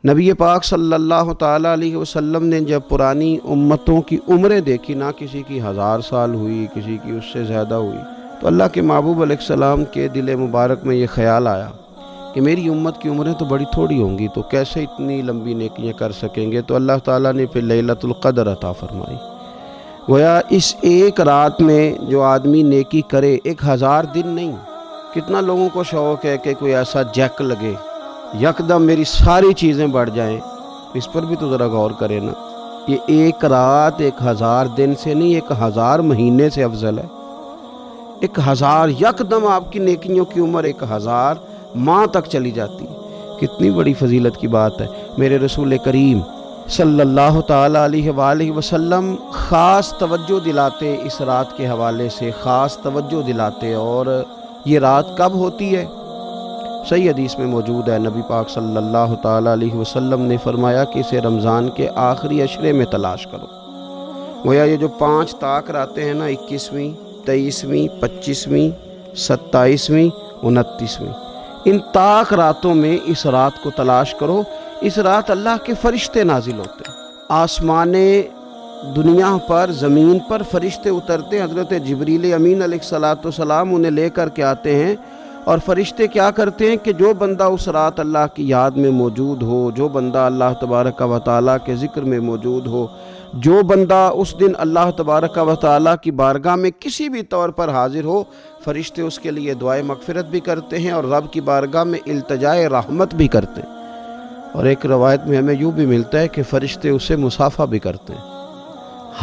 نبی پاک صلی اللہ تعالیٰ علیہ وسلم نے جب پرانی امتوں کی عمریں دیکھی، نہ کسی کی 1000 سال ہوئی، کسی کی اس سے زیادہ ہوئی، تو اللہ کے محبوب علیہ السلام کے دل مبارک میں یہ خیال آیا کہ میری امت کی عمریں تو بڑی تھوڑی ہوں گی، تو کیسے اتنی لمبی نیکیاں کر سکیں گے؟ تو اللہ تعالیٰ نے پھر لیلۃ القدر عطا فرمائی۔ گویا اس ایک رات میں جو آدمی نیکی کرے، 1000 دن نہیں، کتنا لوگوں کو شوق ہے کہ کوئی ایسا جیک لگے، یکدم میری ساری چیزیں بڑھ جائیں، اس پر بھی تو ذرا غور کرے نا۔ یہ ایک رات 1000 دن سے نہیں، 1000 مہینے سے افضل ہے۔ 1000 یکدم آپ کی نیکیوں کی عمر 1000 ماہ تک چلی جاتی ہے، کتنی بڑی فضیلت کی بات ہے۔ میرے رسول کریم صلی اللہ تعالیٰ علیہ وآلہ وسلم خاص توجہ دلاتے، اس رات کے حوالے سے خاص توجہ دلاتے۔ اور یہ رات کب ہوتی ہے؟ صحیح حدیث میں موجود ہے، نبی پاک صلی اللہ تعالیٰ علیہ وسلم نے فرمایا کہ اسے رمضان کے آخری عشرے میں تلاش کرو۔ گویا یہ جو 5 طاق راتیں ہیں نا، 21ویں، 23ویں، 25ویں، 27ویں، 29ویں، ان طاق راتوں میں اس رات کو تلاش کرو۔ اس رات اللہ کے فرشتے نازل ہوتے ہیں، آسمان دنیا پر، زمین پر فرشتے اترتے ہیں۔ حضرت جبریل امین علیہ السلام انہیں لے کر کے آتے ہیں، اور فرشتے کیا کرتے ہیں کہ جو بندہ اس رات اللہ کی یاد میں موجود ہو، جو بندہ اللہ تبارک و تعالیٰ کے ذکر میں موجود ہو، جو بندہ اس دن اللہ تبارک و تعالیٰ کی بارگاہ میں کسی بھی طور پر حاضر ہو، فرشتے اس کے لیے دعائے مغفرت بھی کرتے ہیں اور رب کی بارگاہ میں التجائے رحمت بھی کرتے ہیں۔ اور ایک روایت میں ہمیں یوں بھی ملتا ہے کہ فرشتے اسے مصافحہ بھی کرتے ہیں،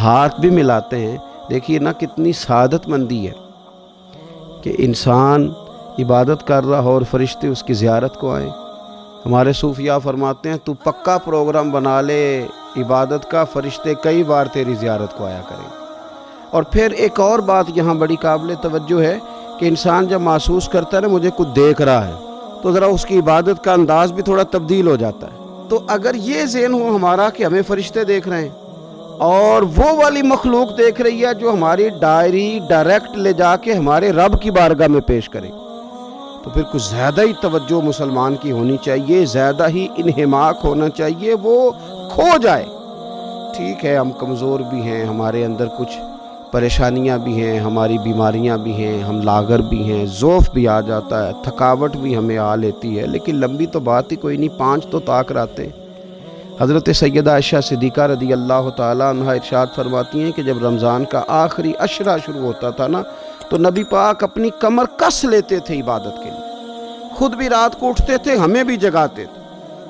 ہاتھ بھی ملاتے ہیں۔ دیکھیے نا کتنی سعادت مندی ہے کہ انسان عبادت کر رہا ہو اور فرشتے اس کی زیارت کو آئیں۔ ہمارے صوفیاء فرماتے ہیں تو پکا پروگرام بنا لے عبادت کا، فرشتے کئی بار تیری زیارت کو آیا کریں۔ اور پھر ایک اور بات یہاں بڑی قابل توجہ ہے کہ انسان جب محسوس کرتا ہے نا مجھے کچھ دیکھ رہا ہے، تو ذرا اس کی عبادت کا انداز بھی تھوڑا تبدیل ہو جاتا ہے۔ تو اگر یہ ذہن ہو ہمارا کہ ہمیں فرشتے دیکھ رہے ہیں اور وہ والی مخلوق دیکھ رہی ہے جو ہماری ڈائری ڈائریکٹ لے جا کے ہمارے رب کی بارگاہ میں پیش کرے، تو پھر کچھ زیادہ ہی توجہ مسلمان کی ہونی چاہیے، زیادہ ہی انہماک ہونا چاہیے، وہ کھو جائے۔ ٹھیک ہے ہم کمزور بھی ہیں، ہمارے اندر کچھ پریشانیاں بھی ہیں، ہماری بیماریاں بھی ہیں، ہم لاغر بھی ہیں، ضعف بھی آ جاتا ہے، تھکاوٹ بھی ہمیں آ لیتی ہے، لیکن لمبی تو بات ہی کوئی نہیں، 5 تو طاق راتیں۔ حضرت سیدہ عائشہ صدیقہ رضی اللہ تعالیٰ عنہ ارشاد فرماتی ہیں کہ جب رمضان کا آخری عشرہ شروع ہوتا تھا نا، تو نبی پاک اپنی کمر کس لیتے تھے عبادت کے لیے، خود بھی رات کو اٹھتے تھے، ہمیں بھی جگاتے تھے،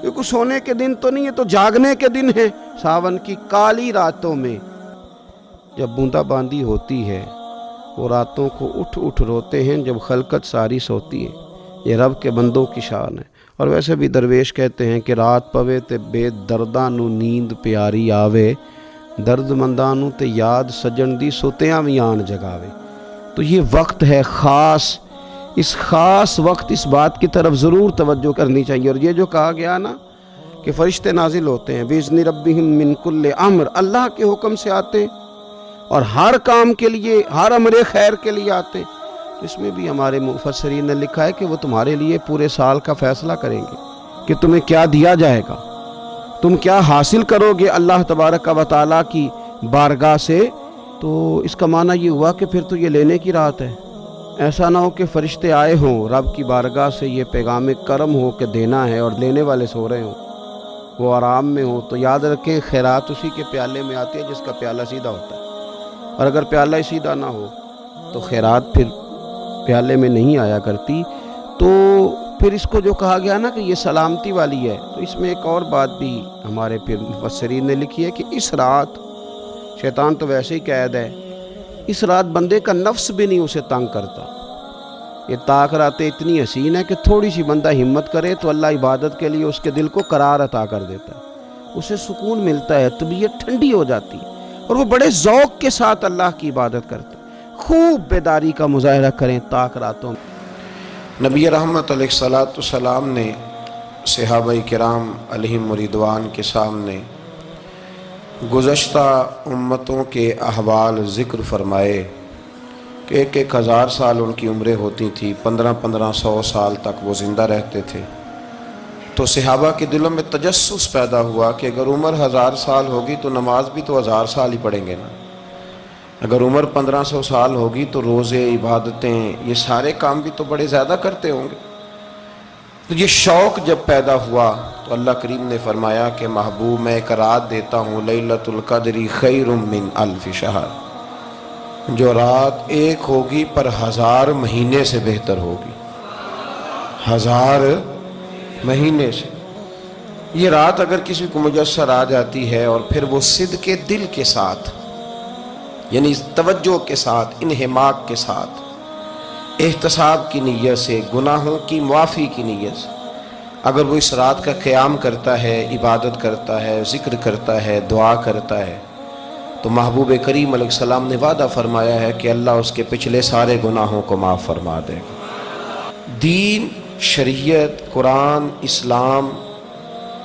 کیونکہ سونے کے دن تو نہیں ہے، تو جاگنے کے دن ہیں۔ ساون کی کالی راتوں میں جب بوندا باندی ہوتی ہے، وہ راتوں کو اٹھ اٹھ روتے ہیں جب خلقت ساری سوتی ہے۔ یہ رب کے بندوں کی شان ہے۔ اور ویسے بھی درویش کہتے ہیں کہ رات پوے تے بے درداں نو نیند پیاری آوے، درد منداں نو تے یاد سجن دی سوتیاں وی آن جگاوے۔ تو یہ وقت ہے خاص، اس خاص وقت اس بات کی طرف ضرور توجہ کرنی چاہیے۔ اور یہ جو کہا گیا نا کہ فرشتے نازل ہوتے ہیں بِإِذْنِ رَبِّهِمْ مِنْ كُلِّ امر، اللہ کے حکم سے آتے ہیں اور ہر کام کے لیے، ہر امر خیر کے لیے آتے ہیں۔ اس میں بھی ہمارے مفسرین نے لکھا ہے کہ وہ تمہارے لیے پورے سال کا فیصلہ کریں گے کہ تمہیں کیا دیا جائے گا، تم کیا حاصل کرو گے اللہ تبارک و تعالیٰ کی بارگاہ سے۔ تو اس کا معنی یہ ہوا کہ پھر تو یہ لینے کی رات ہے۔ ایسا نہ ہو کہ فرشتے آئے ہوں رب کی بارگاہ سے یہ پیغام کرم ہو کہ دینا ہے اور لینے والے سو رہے ہوں، وہ آرام میں ہوں۔ تو یاد رکھیں خیرات اسی کے پیالے میں آتی ہے جس کا پیالہ سیدھا ہوتا ہے، اور اگر پیالہ ہی سیدھا نہ ہو تو خیرات پھر پیالے میں نہیں آیا کرتی۔ تو پھر اس کو جو کہا گیا نا کہ یہ سلامتی والی ہے، تو اس میں ایک اور بات بھی ہمارے پھر مفسرین نے لکھی ہے کہ اس رات، شیطان تو ویسے ہی قید ہے، اس رات بندے کا نفس بھی نہیں اسے تنگ کرتا۔ یہ طاق راتیں اتنی حسین ہے کہ تھوڑی سی بندہ ہمت کرے تو اللہ عبادت کے لیے اس کے دل کو قرار عطا کر دیتا ہے، اسے سکون ملتا ہے، طبیعت ٹھنڈی ہو جاتی ہے، اور وہ بڑے ذوق کے ساتھ اللہ کی عبادت کرتے ہیں۔ خوب بیداری کا مظاہرہ کریں طاق راتوں میں۔ نبی رحمت علیہ السلام نے صحابہ کرام علیہم رضوان کے سامنے گزشتہ امتوں کے احوال ذکر فرمائے کہ 1000 سال ان کی عمریں ہوتی تھیں، 1500 سال تک وہ زندہ رہتے تھے۔ تو صحابہ کے دلوں میں تجسس پیدا ہوا کہ اگر عمر 1000 سال ہوگی تو نماز بھی تو 1000 سال ہی پڑھیں گے نا، اگر عمر 1500 سال ہوگی تو روزے، عبادتیں، یہ سارے کام بھی تو بڑے زیادہ کرتے ہوں گے۔ تو یہ شوق جب پیدا ہوا تو اللہ کریم نے فرمایا کہ محبوب میں ایک رات دیتا ہوں، لیلۃ القدر خیر من الف شہر، جو رات ایک ہوگی پر 1000 مہینے سے بہتر ہوگی، 1000 مہینے سے۔ یہ رات اگر کسی کو میسر آ جاتی ہے اور پھر وہ صدق دل کے ساتھ، یعنی توجہ کے ساتھ، انہماک کے ساتھ، احتساب کی نیت سے، گناہوں کی معافی کی نیت سے اگر وہ اس رات کا قیام کرتا ہے، عبادت کرتا ہے، ذکر کرتا ہے، دعا کرتا ہے، تو محبوب کریم علیہ السلام نے وعدہ فرمایا ہے کہ اللہ اس کے پچھلے سارے گناہوں کو معاف فرما دے گا۔ دین، شریعت، قرآن، اسلام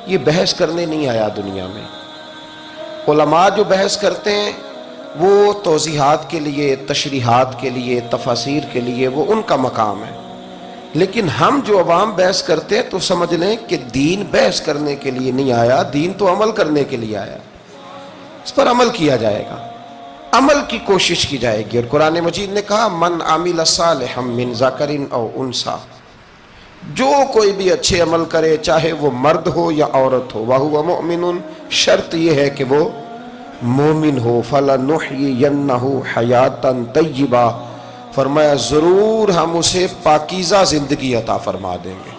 یہ بحث کرنے نہیں آیا دنیا میں۔ علماء جو بحث کرتے ہیں وہ توضیحات کے لیے، تشریحات کے لیے، تفاسیر کے لیے، وہ ان کا مقام ہے، لیکن ہم جو عوام بحث کرتے ہیں تو سمجھ لیں کہ دین بحث کرنے کے لیے نہیں آیا، دین تو عمل کرنے کے لیے آیا، اس پر عمل کیا جائے گا، عمل کی کوشش کی جائے گی۔ اور قرآن مجید نے کہا من عمل صالحا من ذکر او انثی، جو کوئی بھی اچھے عمل کرے چاہے وہ مرد ہو یا عورت ہو، وَهُوَ مُؤْمِنٌ، شرط یہ ہے کہ وہ مومن ہو، فَلَنُحْيِيَنَّهُ حَيَاتًا طَيِّبَةً، فرمایا ضرور ہم اسے پاکیزہ زندگی عطا فرما دیں گے۔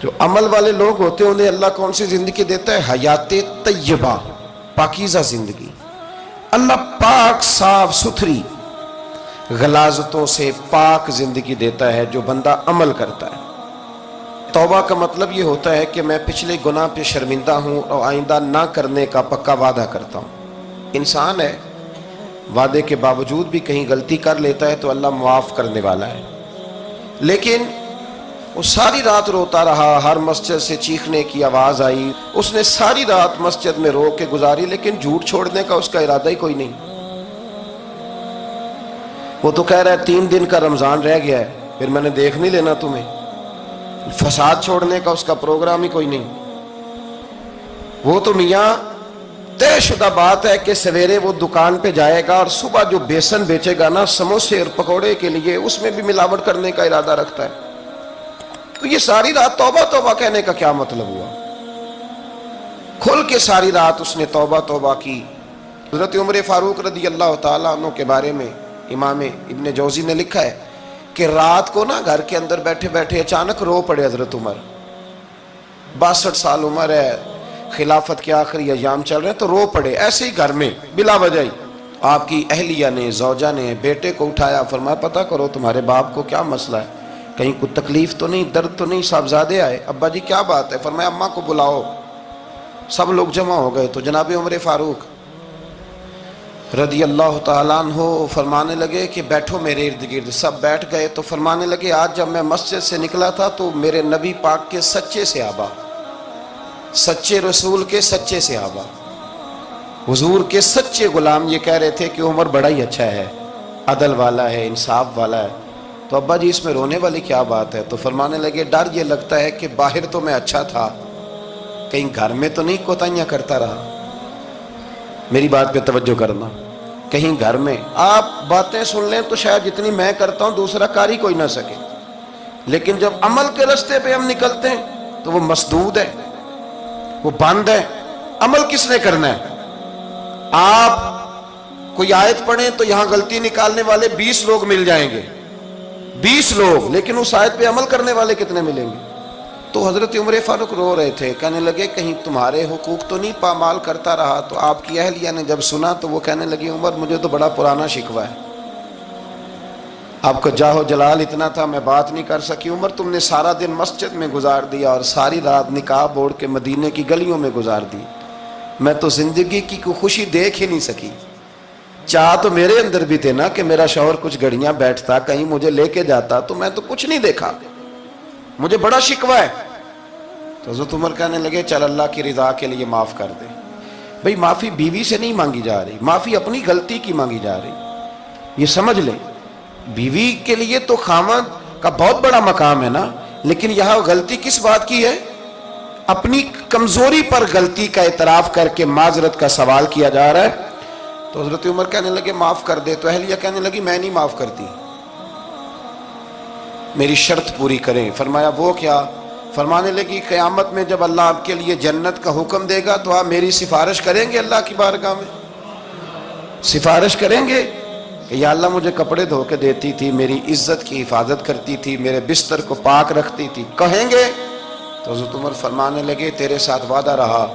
جو عمل والے لوگ ہوتے ہیں انہیں اللہ کون سی زندگی دیتا ہے؟ حیات طیبہ، پاکیزہ زندگی۔ اللہ پاک، صاف ستھری، غلاظتوں سے پاک زندگی دیتا ہے جو بندہ عمل کرتا ہے۔ توبہ کا مطلب یہ ہوتا ہے کہ میں پچھلے گناہ پہ شرمندہ ہوں اور آئندہ نہ کرنے کا پکا وعدہ کرتا ہوں۔ انسان ہے، وعدے کے باوجود بھی کہیں غلطی کر لیتا ہے تو اللہ معاف کرنے والا ہے، لیکن وہ ساری رات روتا رہا، ہر مسجد سے چیخنے کی آواز آئی، اس نے ساری رات مسجد میں رو کے گزاری، لیکن جھوٹ چھوڑنے کا اس کا ارادہ ہی کوئی نہیں۔ وہ تو کہہ رہا ہے 3 دن کا رمضان رہ گیا ہے، پھر میں نے دیکھ نہیں لینا تمہیں۔ فساد چھوڑنے کا اس کا پروگرام ہی کوئی نہیں۔ وہ تو میاں طے شدہ بات ہے کہ سویرے وہ دکان پہ جائے گا اور صبح جو بیسن بیچے گا نا سموسے اور پکوڑے کے لیے، اس میں بھی ملاوٹ کرنے کا ارادہ رکھتا ہے۔ تو یہ ساری رات توبہ توبہ کہنے کا کیا مطلب ہوا؟ کھل کے ساری رات اس نے توبہ توبہ کی۔ حضرت عمر فاروق رضی اللہ تعالیٰ عنہ کے بارے میں امام ابن جوزی نے لکھا ہے کہ رات کو نا گھر کے اندر بیٹھے بیٹھے اچانک رو پڑے حضرت عمر۔ 62 سال عمر ہے، خلافت کے آخری ایام چل رہے ہیں، تو رو پڑے ایسے ہی گھر میں بلا وجہ ہی۔ آپ کی اہلیہ نے، زوجہ نے بیٹے کو اٹھایا، فرمایا پتہ کرو تمہارے باپ کو کیا مسئلہ ہے، کہیں کوئی تکلیف تو نہیں، درد تو نہیں، صاحبزادے آئے؟ ابا جی کیا بات ہے؟ فرمایا اماں کو بلاؤ۔ سب لوگ جمع ہو گئے تو جناب عمر فاروق رضی اللہ تعالیٰ عنہ فرمانے لگے کہ بیٹھو میرے ارد گرد۔ سب بیٹھ گئے تو فرمانے لگے آج جب میں مسجد سے نکلا تھا تو میرے نبی پاک کے سچے صحابہ، سچے رسول کے سچے صحابہ، حضور کے سچے غلام یہ کہہ رہے تھے کہ عمر بڑا ہی اچھا ہے، عدل والا ہے، انصاف والا ہے۔ تو ابا جی اس میں رونے والی کیا بات ہے؟ تو فرمانے لگے ڈر یہ لگتا ہے کہ باہر تو میں اچھا تھا، کہیں گھر میں تو نہیں کوتاہیاں کرتا رہا۔ میری بات پہ توجہ کرنا، کہیں گھر میں آپ باتیں سن لیں تو شاید جتنی میں کرتا ہوں دوسرا کر ہی کوئی نہ سکے، لیکن جب عمل کے راستے پہ ہم نکلتے ہیں تو وہ مسدود ہے، وہ بند ہے۔ عمل کس نے کرنا ہے؟ آپ کوئی آیت پڑھیں تو یہاں غلطی نکالنے والے 20 لوگ مل جائیں گے، 20 لوگ، لیکن اس آیت پہ عمل کرنے والے کتنے ملیں گے؟ تو حضرت عمر فاروق رو رہے تھے، کہنے لگے کہیں تمہارے حقوق تو نہیں پامال کرتا رہا۔ تو آپ کی اہلیہ نے جب سنا تو وہ کہنے لگی عمر مجھے تو بڑا پرانا شکوہ ہے، آپ کا جاہ و جلال اتنا تھا میں بات نہیں کر سکی۔ عمر تم نے سارا دن مسجد میں گزار دیا اور ساری رات نقاب اوڑھ کے مدینے کی گلیوں میں گزار دی، میں تو زندگی کی کوئی خوشی دیکھ ہی نہیں سکی۔ چاہ تو میرے اندر بھی تھے نا کہ میرا شوہر کچھ گھڑیاں بیٹھتا، کہیں مجھے لے کے جاتا، تو میں تو کچھ نہیں دیکھا، مجھے بڑا شکوہ ہے۔ تو حضرت عمر کہنے لگے چل اللہ کی رضا کے لیے معاف کر دے۔ بھئی معافی بیوی سے نہیں مانگی جا رہی، معافی اپنی غلطی کی مانگی جا رہی، یہ سمجھ لیں۔ بیوی کے لیے تو خاوند کا بہت بڑا مقام ہے نا، لیکن یہاں غلطی کس بات کی ہے؟ اپنی کمزوری پر غلطی کا اعتراف کر کے معذرت کا سوال کیا جا رہا ہے. تو حضرت عمر کہنے لگے معاف کر دے. تو اہلیہ کہنے لگی میں نہیں معاف کرتی, میری شرط پوری کریں. فرمایا وہ کیا؟ فرمانے لگی قیامت میں جب اللہ آپ کے لیے جنت کا حکم دے گا تو آپ میری سفارش کریں گے اللہ کی بارگاہ میں؟ سفارش کریں گے کہ یا اللہ مجھے کپڑے دھو کے دیتی تھی, میری عزت کی حفاظت کرتی تھی, میرے بستر کو پاک رکھتی تھی, کہیں گے؟ تو حضرت عمر فرمانے لگے تیرے ساتھ وعدہ رہا,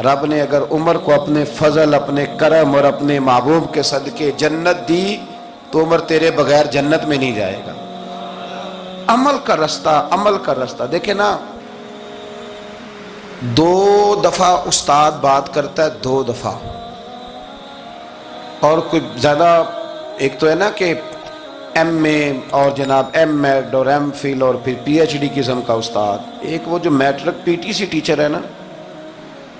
رب نے اگر عمر کو اپنے فضل, اپنے کرم اور اپنے محبوب کے صدقے جنت دی تو عمر تیرے بغیر جنت میں نہیں جائے گا. عمل کا رستہ, عمل کا رستہ. دیکھیں نا, 2 دفعہ استاد بات کرتا ہے, 2 دفعہ, اور کوئی زیادہ, ایک تو ہے نا کہ ایم اے اور جناب ایم ایڈ اور ایم فل اور پھر پی ایچ ڈی قسم کا استاد. ایک وہ جو matric P T C teacher ہے نا,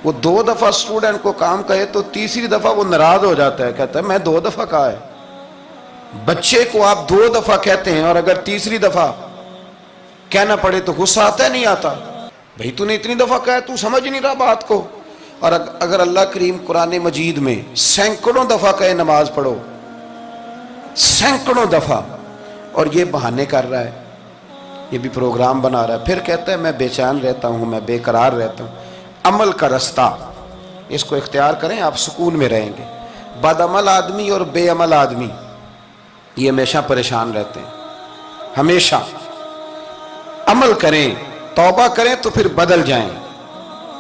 وہ 2 دفعہ اسٹوڈنٹ کو کام کہے تو تیسری دفعہ وہ ناراض ہو جاتا ہے, کہتا ہے میں 2 دفعہ کہا ہے. بچے کو آپ 2 دفعہ کہتے ہیں اور اگر تیسری دفعہ کہنا پڑے تو غصہ آتا ہے نہیں آتا؟ بھئی تو نے اتنی دفعہ کہا ہے, تو سمجھ نہیں رہا بات کو. اور اگر اللہ کریم قرآن مجید میں سینکڑوں دفعہ کہے نماز پڑھو, سینکڑوں دفعہ, اور یہ بہانے کر رہا ہے, یہ بھی پروگرام بنا رہا ہے, پھر کہتا ہے میں بے چین رہتا ہوں, میں بے قرار رہتا ہوں. عمل کا رستہ اس کو اختیار کریں, آپ سکون میں رہیں گے. بد عمل آدمی اور بے عمل آدمی یہ ہمیشہ پریشان رہتے ہیں, ہمیشہ. عمل کریں, توبہ کریں تو پھر بدل جائیں,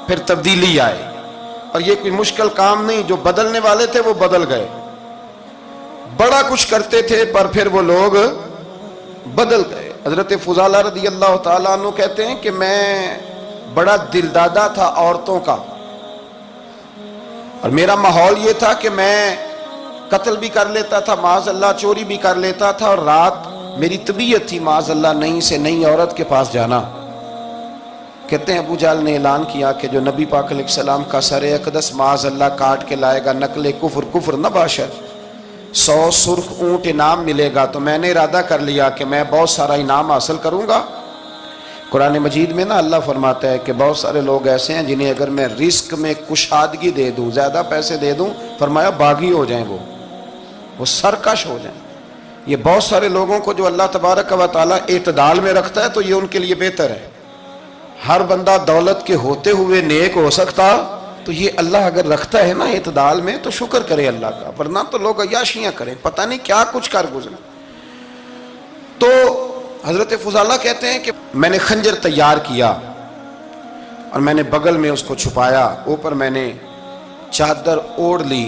پھر تبدیلی آئے. اور یہ کوئی مشکل کام نہیں, جو بدلنے والے تھے وہ بدل گئے. بڑا کچھ کرتے تھے پر پھر وہ لوگ بدل گئے. حضرت فضالہ رضی اللہ تعالیٰ عنہ کہتے ہیں کہ میں بڑا دلدادہ تھا عورتوں کا, اور میرا ماحول یہ تھا کہ میں قتل بھی کر لیتا تھا, معاذ اللہ چوری بھی کر لیتا تھا, اور رات میری طبیعت تھی معاذ اللہ نئی سے نئی عورت کے پاس جانا. کہتے ہیں ابو جہل نے اعلان کیا کہ جو نبی پاک علیہ السلام کا سر اقدس معاذ اللہ کاٹ کے لائے گا, نقل کفر, کفر نہ باشد, 100 سرخ اونٹ انعام ملے گا. تو میں نے ارادہ کر لیا کہ میں بہت سارا انعام حاصل کروں گا. قرآن مجید میں نا اللہ فرماتا ہے کہ بہت سارے لوگ ایسے ہیں جنہیں اگر میں رزق میں کشادگی دے دوں, زیادہ پیسے دے دوں, فرمایا باغی ہو جائیں, وہ سرکش ہو جائیں. یہ بہت سارے لوگوں کو جو اللہ تبارک و تعالیٰ اعتدال میں رکھتا ہے تو یہ ان کے لیے بہتر ہے. ہر بندہ دولت کے ہوتے ہوئے نیک ہو سکتا, تو یہ اللہ اگر رکھتا ہے نا اعتدال میں تو شکر کرے اللہ کا, ورنہ تو لوگ عیاشیاں کریں, پتہ نہیں کیا کچھ کر گزرے. تو حضرت فضالہ کہتے ہیں کہ میں نے خنجر تیار کیا اور میں نے بغل میں اس کو چھپایا, اوپر میں نے چادر اوڑھ لی.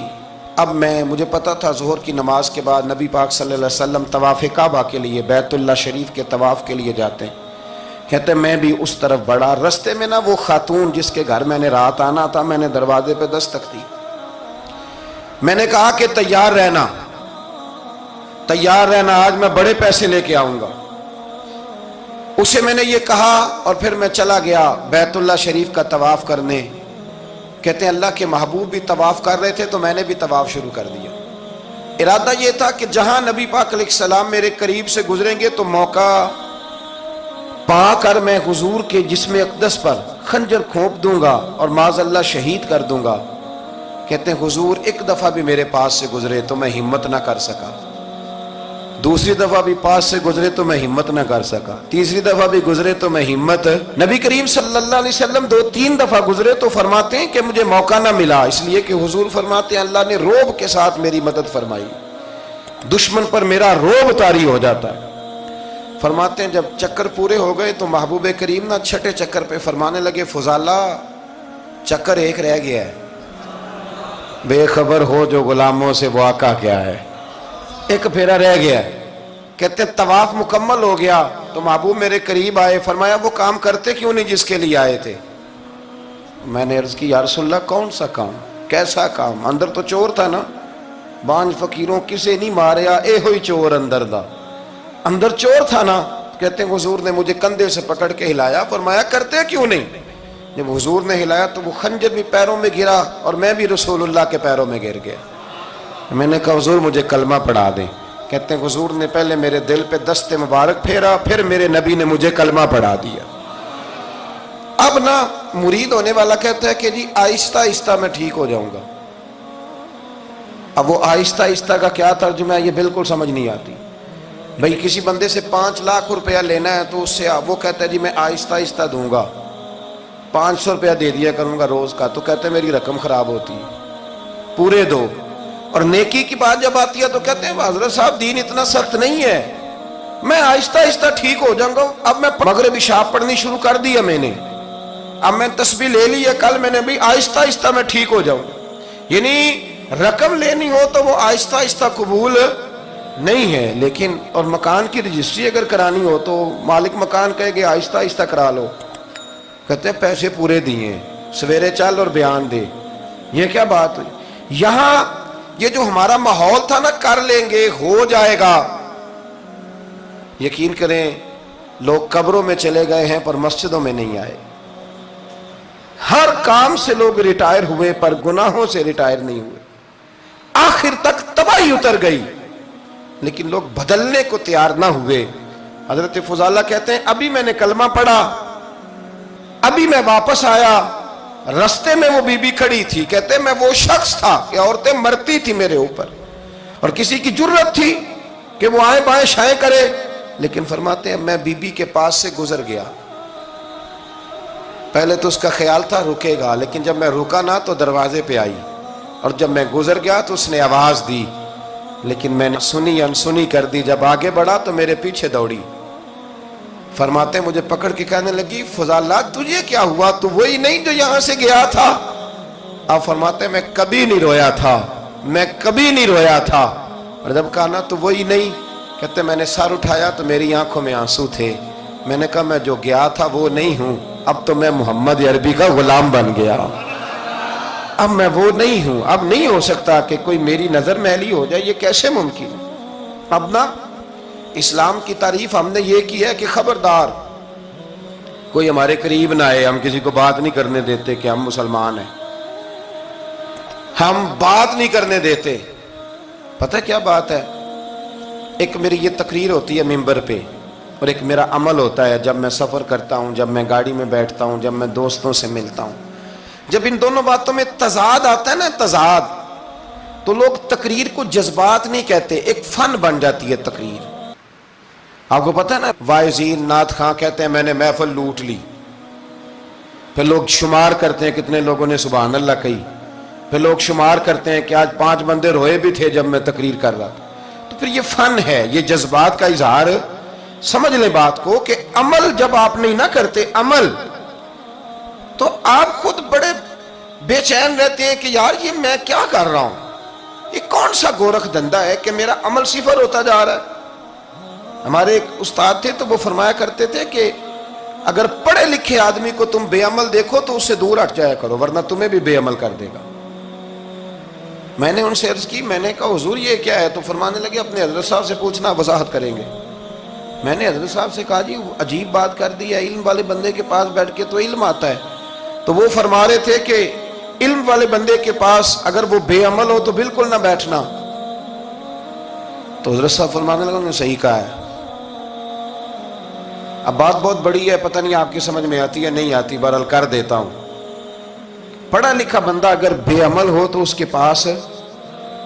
اب مجھے پتہ تھا ظہر کی نماز کے بعد نبی پاک صلی اللہ علیہ وسلم طواف کعبہ کے لیے, بیت اللہ شریف کے طواف کے لیے جاتے ہیں. کہتے ہیں میں بھی اس طرف بڑھا, رستے میں نا وہ خاتون جس کے گھر میں نے رات آنا تھا, میں نے دروازے پہ دستک دی. میں نے کہا کہ تیار رہنا, تیار رہنا, آج میں بڑے پیسے لے کے آؤں گا. اسے میں نے یہ کہا اور پھر میں چلا گیا بیت اللہ شریف کا طواف کرنے. کہتے ہیں اللہ کے محبوب بھی طواف کر رہے تھے تو میں نے بھی طواف شروع کر دیا. ارادہ یہ تھا کہ جہاں نبی پاک علیہ السلام میرے قریب سے گزریں گے تو موقع پا کر میں حضور کے جسم اقدس پر خنجر کھونپ دوں گا اور معاذ اللہ شہید کر دوں گا. کہتے ہیں حضور ایک دفعہ بھی میرے پاس سے گزرے تو میں ہمت نہ کر سکا, دوسری دفعہ بھی پاس سے گزرے تو میں ہمت نہ کر سکا, تیسری دفعہ بھی گزرے تو میں ہمت. نبی کریم صلی اللہ علیہ وسلم 2-3 دفعہ گزرے تو فرماتے ہیں کہ مجھے موقع نہ ملا, اس لیے کہ حضور فرماتے ہیں اللہ نے روب کے ساتھ میری مدد فرمائی, دشمن پر میرا روب طاری ہو جاتا ہے. فرماتے ہیں جب چکر پورے ہو گئے تو محبوب کریم نہ چھٹے چکر پہ فرمانے لگے فضالہ چکر ایک رہ گیا ہے, بے خبر ہو جو غلاموں سے وہ آقا کیا ہے, ایک پھیرا رہ گیا ہے. کہتے طواف مکمل ہو گیا تو محبوب میرے قریب آئے, فرمایا وہ کام کرتے کیوں نہیں جس کے لیے آئے تھے؟ میں نے عرض کی یا رسول اللہ کون سا کام, کیسا کام؟ اندر تو چور تھا نا, بانج فقیروں کسے نہیں ماریا, اے ہوئی چور اندر دا, اندر چور تھا نا. کہتے ہیں حضور نے مجھے کندھے سے پکڑ کے ہلایا, فرمایا کرتے کیوں نہیں؟ جب حضور نے ہلایا تو وہ خنجر بھی پیروں میں گرا اور میں بھی رسول اللہ کے پیروں میں گر گیا. میں نے کہا حضور مجھے کلمہ پڑھا دیں. کہتے ہیں حضور نے پہلے میرے دل پہ دست مبارک پھیرا, پھر میرے نبی نے مجھے کلمہ پڑھا دیا. اب نا مرید ہونے والا کہتا ہے کہ جی آہستہ آہستہ میں ٹھیک ہو جاؤں گا. اب وہ آہستہ آہستہ کا کیا ترجمہ ہے یہ بالکل سمجھ نہیں آتی. بھئی کسی بندے سے 5 لاکھ روپیہ لینا ہے تو اس سے وہ کہتا ہے جی میں آہستہ آہستہ دوں گا, 500 روپیہ دے دیا کروں گا روز کا, تو کہتے ہیں میری رقم خراب ہوتی ہے, پورے دو. اور نیکی کی بات جب آتی ہے تو کہتے ہیں حضرت صاحب دین اتنا سخت نہیں ہے, میں آہستہ آہستہ ٹھیک ہو جاؤں گا. اب میں مغرب عشاء پڑھنی شروع کر دیا میں نے, اب میں تسبیح لے لی ہے, کل میں نے بھی آہستہ آہستہ میں ٹھیک ہو جاؤں. یعنی رقم لینی ہو تو وہ آہستہ آہستہ قبول نہیں ہے. لیکن اور مکان کی رجسٹری اگر کرانی ہو تو مالک مکان کہے کہ آہستہ آہستہ کرا لو, کہتے ہیں پیسے پورے دیے, سویرے چل اور بیان دے. یہ کیا بات ہوئی؟ یہاں یہ جو ہمارا ماحول تھا نا, کر لیں گے ہو جائے گا, یقین کریں لوگ قبروں میں چلے گئے ہیں پر مسجدوں میں نہیں آئے. ہر کام سے لوگ ریٹائر ہوئے پر گناہوں سے ریٹائر نہیں ہوئے. آخر تک تباہی اتر گئی لیکن لوگ بدلنے کو تیار نہ ہوئے. حضرت فضالہ کہتے ہیں ابھی میں نے کلمہ پڑھا, ابھی میں واپس آیا, رستے میں وہ بی بی کھڑی تھی, کہتے ہیں میں وہ شخص تھا کہ عورتیں مرتی تھی میرے اوپر اور کسی کی جرت تھی کہ وہ آئیں بائیں شائیں کرے, لیکن فرماتے ہیں میں بی بی کے پاس سے گزر گیا. پہلے تو اس کا خیال تھا رکے گا, لیکن جب میں رکا نہ تو دروازے پہ آئی, اور جب میں گزر گیا تو اس نے آواز دی, لیکن میں نے سنی انسنی کر دی. جب آگے بڑھا تو میرے پیچھے دوڑی. فرماتے ہیں مجھے پکڑ کے کہنے لگی فضالہ تجھے کیا ہوا, تو وہی نہیں جو یہاں سے گیا تھا؟ آپ فرماتے ہیں میں کبھی نہیں رویا تھا, میں کبھی نہیں رویا تھا. اور جب کہا نا تو وہی نہیں, کہتے میں نے سر اٹھایا تو میری آنکھوں میں آنسو تھے. میں نے کہا میں جو گیا تھا وہ نہیں ہوں, اب تو میں محمد عربی کا غلام بن گیا, اب میں وہ نہیں ہوں. اب نہیں ہو سکتا کہ کوئی میری نظر میلی ہو جائے, یہ کیسے ممکن؟ اب نا اسلام کی تعریف ہم نے یہ کی ہے کہ خبردار کوئی ہمارے قریب نہ آئے, ہم کسی کو بات نہیں کرنے دیتے کہ ہم مسلمان ہیں, ہم بات نہیں کرنے دیتے. پتہ کیا بات ہے, ایک میری یہ تقریر ہوتی ہے ممبر پہ, اور ایک میرا عمل ہوتا ہے جب میں سفر کرتا ہوں, جب میں گاڑی میں بیٹھتا ہوں, جب میں دوستوں سے ملتا ہوں. جب ان دونوں باتوں میں تضاد آتا ہے نا, تضاد, تو لوگ تقریر کو جذبات نہیں کہتے, ایک فن بن جاتی ہے تقریر. آپ کو پتہ ہے نا وائزین نعت خاں کہتے ہیں میں نے محفل لوٹ لی, پھر لوگ شمار کرتے ہیں کتنے لوگوں نے سبحان اللہ کہی, پھر لوگ شمار کرتے ہیں کہ آج 5 بندے روئے بھی تھے جب میں تقریر کر رہا تھا. تو پھر یہ فن ہے, یہ جذبات کا اظہار. سمجھ لیں بات کو کہ عمل جب آپ نہیں نہ کرتے عمل, تو آپ خود بڑے بے چین رہتے ہیں کہ یار یہ میں کیا کر رہا ہوں, یہ کون سا گورکھ دھندا ہے کہ میرا عمل صفر ہوتا جا رہا ہے. ہمارے ایک استاد تھے تو وہ فرمایا کرتے تھے کہ اگر پڑھے لکھے آدمی کو تم بے عمل دیکھو تو اس سے دور ہٹ جایا کرو, ورنہ تمہیں بھی بے عمل کر دے گا. میں نے ان سے عرض کی, میں نے کہا حضور یہ کیا ہے؟ تو فرمانے لگے اپنے حضرت صاحب سے پوچھنا, وضاحت کریں گے. میں نے حضرت صاحب سے کہا جی عجیب بات کر دی ہے, علم والے بندے کے پاس بیٹھ کے تو علم آتا ہے. تو وہ فرما رہے تھے کہ علم والے بندے کے پاس اگر وہ بے عمل ہو تو بالکل نہ بیٹھنا. تو حضرت صاحب فرمانے لگے انہوں نے صحیح کہا ہے. اب بات بہت بڑی ہے, پتہ نہیں آپ کی سمجھ میں آتی ہے نہیں آتی, بہرحال کر دیتا ہوں. پڑھا لکھا بندہ اگر بے عمل ہو تو اس کے پاس ہے.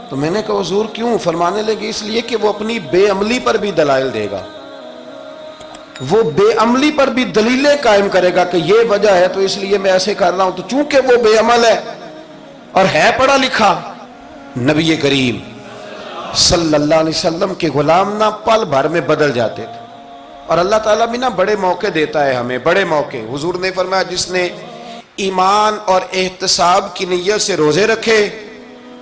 تو میں نے کہا حضور کیوں؟ فرمانے لگے اس لیے کہ وہ اپنی بے عملی پر بھی دلائل دے گا, وہ بے عملی پر بھی دلیلیں قائم کرے گا کہ یہ وجہ ہے تو اس لیے میں ایسے کر رہا ہوں. تو چونکہ وہ بے عمل ہے اور ہے پڑھا لکھا, نبی کریم صلی اللہ علیہ وسلم کے غلام نہ پل بھر میں بدل جاتے تھے. اور اللہ تعالیٰ بھی نا بڑے موقع دیتا ہے ہمیں, بڑے موقع. حضور نے فرمایا جس نے ایمان اور احتساب کی نیت سے روزے رکھے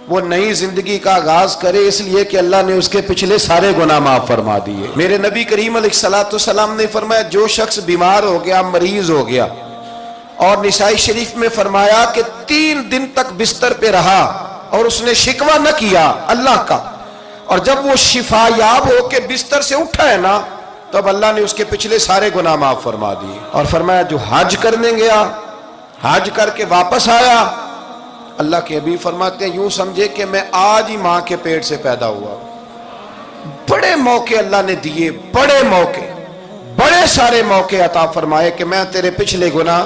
وہ نئی زندگی کا آغاز کرے, اس لیے کہ اللہ نے اس کے پچھلے سارے گناہ معاف فرما دیے. میرے نبی کریم علیہ السلام نے فرمایا جو شخص بیمار ہو گیا, مریض ہو گیا, اور نسائی شریف میں فرمایا کہ 3 دن تک بستر پہ رہا اور اس نے شکوہ نہ کیا اللہ کا, اور جب وہ شفا یاب ہو کے بستر سے اٹھا ہے نا تو اب اللہ نے اس کے پچھلے سارے گناہ معاف فرما دیے. اور فرمایا جو حج کرنے گیا, حج کر کے واپس آیا, اللہ کے حبیب فرماتے ہیں یوں سمجھے کہ میں آج ہی ماں کے پیٹ سے پیدا ہوا. بڑے موقع اللہ نے دیے, بڑے موقع, بڑے سارے موقع عطا فرمائے کہ میں تیرے پچھلے گناہ